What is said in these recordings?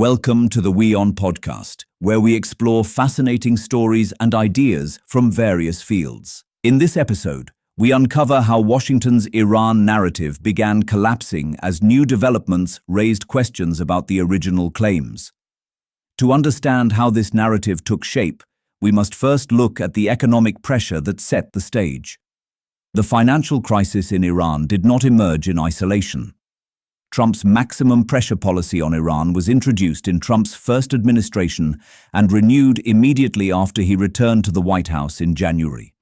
Welcome to the WION podcast, where we explore fascinating stories and ideas from various fields. In this episode, we uncover how Washington's Iran narrative began collapsing as new developments raised questions about the original claims. To understand how this narrative took shape, we must first look at the economic pressure that set the stage. The financial crisis in Iran did not emerge in isolation. Trump's maximum pressure policy on Iran was introduced in Trump's first administration and renewed immediately after he returned to the White House in January.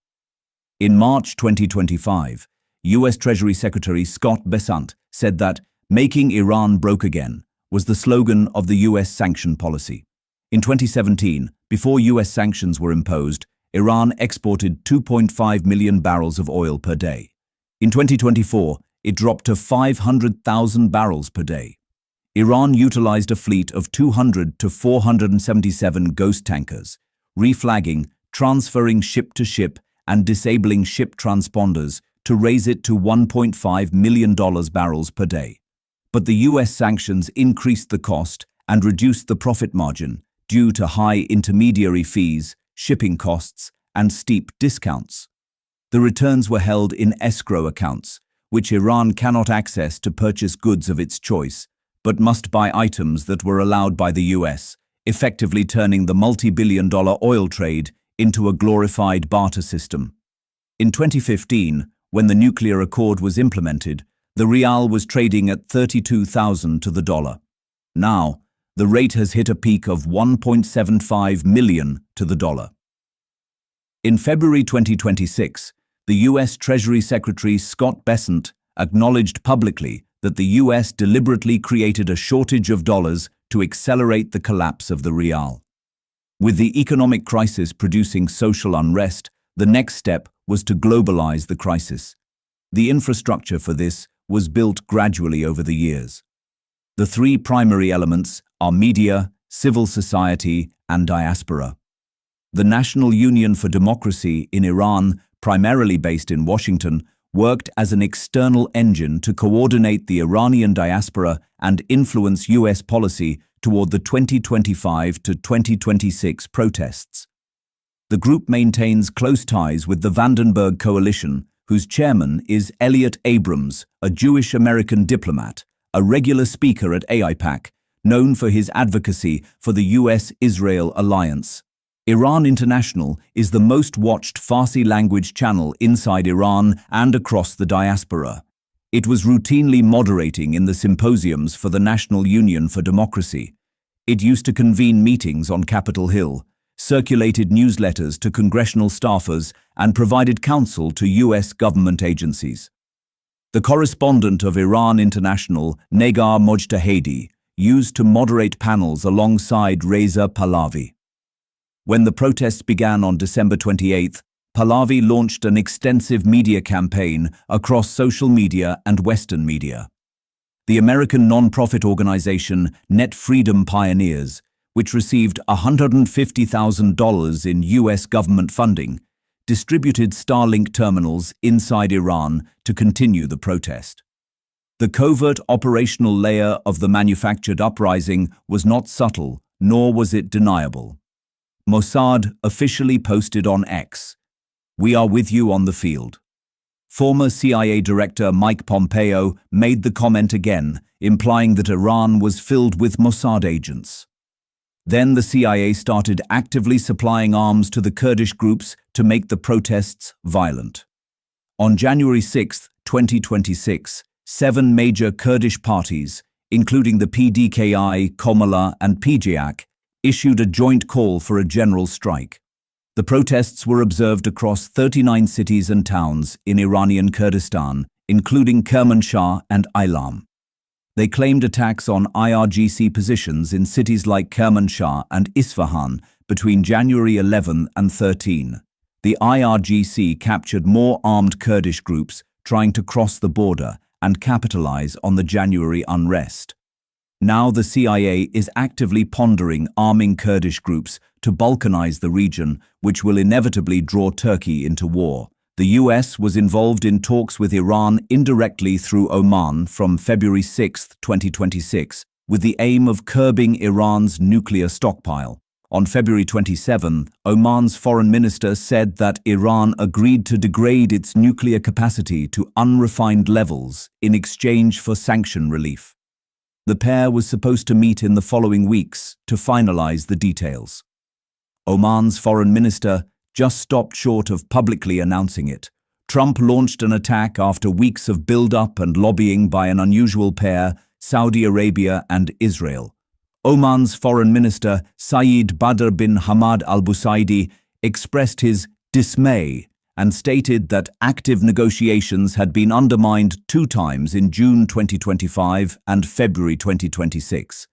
In March 2025, U.S. Treasury Secretary Scott Bessent said that "making Iran broke again" was the slogan of the U.S. sanction policy. In 2017, before U.S. sanctions were imposed, Iran exported 2.5 million barrels of oil per day. In 2024, it dropped to 500,000 barrels per day. Iran utilized a fleet of 200 to 477 ghost tankers, reflagging, transferring ship to ship, and disabling ship transponders to raise it to $1.5 million barrels per day. But the U.S. sanctions increased the cost and reduced the profit margin due to high intermediary fees, shipping costs, and steep discounts. The returns were held in escrow accounts, which Iran cannot access to purchase goods of its choice, but must buy items that were allowed by the US, effectively turning the multi-billion-dollar oil trade into a glorified barter system. In 2015, when the nuclear accord was implemented, the rial was trading at 32,000 to the dollar. Now, the rate has hit a peak of 1.75 million to the dollar. In February 2026, the U.S. Treasury Secretary Scott Bessent acknowledged publicly that the U.S. deliberately created a shortage of dollars to accelerate the collapse of the rial. With the economic crisis producing social unrest, the next step was to globalize the crisis. The infrastructure for this was built gradually over the years. The three primary elements are media, civil society, and diaspora. The National Union for Democracy in Iran, primarily based in Washington, worked as an external engine to coordinate the Iranian diaspora and influence U.S. policy toward the 2025 to 2026 protests. The group maintains close ties with the Vandenberg Coalition, whose chairman is Elliot Abrams, a Jewish-American diplomat, a regular speaker at AIPAC, known for his advocacy for the U.S.-Israel alliance. Iran International is the most watched Farsi-language channel inside Iran and across the diaspora. It was routinely moderating in the symposiums for the National Union for Democracy. It used to convene meetings on Capitol Hill, circulated newsletters to congressional staffers, and provided counsel to U.S. government agencies. The correspondent of Iran International, Negar Mojtahedi, used to moderate panels alongside Reza Pahlavi. When the protests began on December 28, Pahlavi launched an extensive media campaign across social media and Western media. The American non-profit organization Net Freedom Pioneers, which received $150,000 in U.S. government funding, distributed Starlink terminals inside Iran to continue the protest. The covert operational layer of the manufactured uprising was not subtle, nor was it deniable. Mossad officially posted on X, "We are with you on the field." Former CIA Director Mike Pompeo made the comment again, implying that Iran was filled with Mossad agents. Then the CIA started actively supplying arms to the Kurdish groups to make the protests violent. On January 6, 2026, 7 major Kurdish parties, including the PDKI, Komala, and PJAK, issued a joint call for a general strike. The protests were observed across 39 cities and towns in Iranian Kurdistan, including Kermanshah and Ilam. They claimed attacks on IRGC positions in cities like Kermanshah and Isfahan between January 11 and 13. The IRGC captured more armed Kurdish groups trying to cross the border and capitalize on the January unrest. Now the CIA is actively pondering arming Kurdish groups to balkanize the region, which will inevitably draw Turkey into war. The US was involved in talks with Iran indirectly through Oman from February 6, 2026, with the aim of curbing Iran's nuclear stockpile. On February 27, Oman's foreign minister said that Iran agreed to degrade its nuclear capacity to unrefined levels in exchange for sanction relief. The pair was supposed to meet in the following weeks to finalize the details. Oman's foreign minister just stopped short of publicly announcing it. Trump launched an attack after weeks of build-up and lobbying by an unusual pair, Saudi Arabia and Israel. Oman's foreign minister, Saeed Badr bin Hamad al-Busaidi, expressed his dismay and stated that active negotiations had been undermined 2 times in June 2025 and February 2026.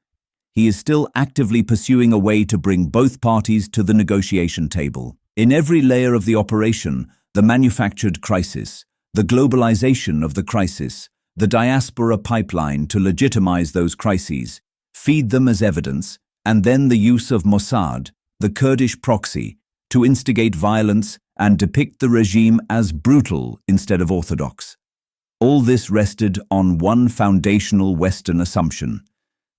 He is still actively pursuing a way to bring both parties to the negotiation table. In every layer of the operation, the manufactured crisis, the globalization of the crisis, the diaspora pipeline to legitimize those crises, feed them as evidence, and then the use of Mossad, the Kurdish proxy, to instigate violence and depict the regime as brutal instead of orthodox. All this rested on one foundational Western assumption,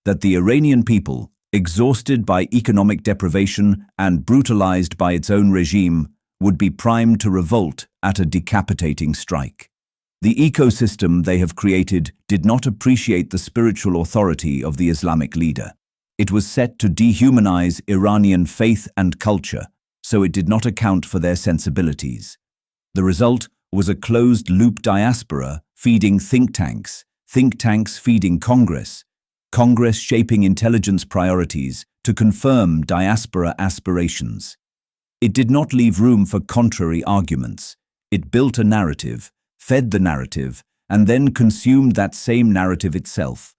that the Iranian people, exhausted by economic deprivation and brutalized by its own regime, would be primed to revolt at a decapitating strike. The ecosystem they have created did not appreciate the spiritual authority of the Islamic leader. It was set to dehumanize Iranian faith and culture, so it did not account for their sensibilities. The result was a closed-loop diaspora feeding think tanks feeding Congress shaping intelligence priorities to confirm diaspora aspirations. It did not leave room for contrary arguments. It built a narrative, fed the narrative, and then consumed that same narrative itself.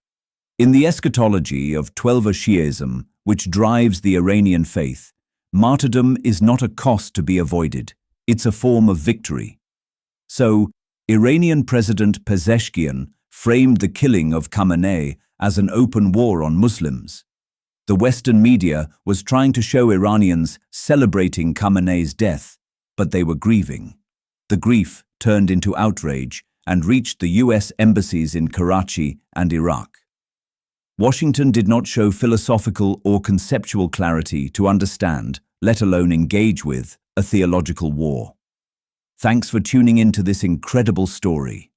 In the eschatology of Twelver Shi'ism, which drives the Iranian faith, martyrdom is not a cost to be avoided, it's a form of victory. So, Iranian President Pezeshkian framed the killing of Khamenei as an open war on Muslims. The Western media was trying to show Iranians celebrating Khamenei's death, but they were grieving. The grief turned into outrage and reached the US embassies in Karachi and Iraq. Washington did not show philosophical or conceptual clarity to understand, let alone engage with, a theological war. Thanks for tuning in to this incredible story.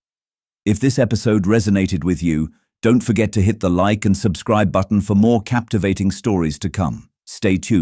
If this episode resonated with you, don't forget to hit the like and subscribe button for more captivating stories to come. Stay tuned.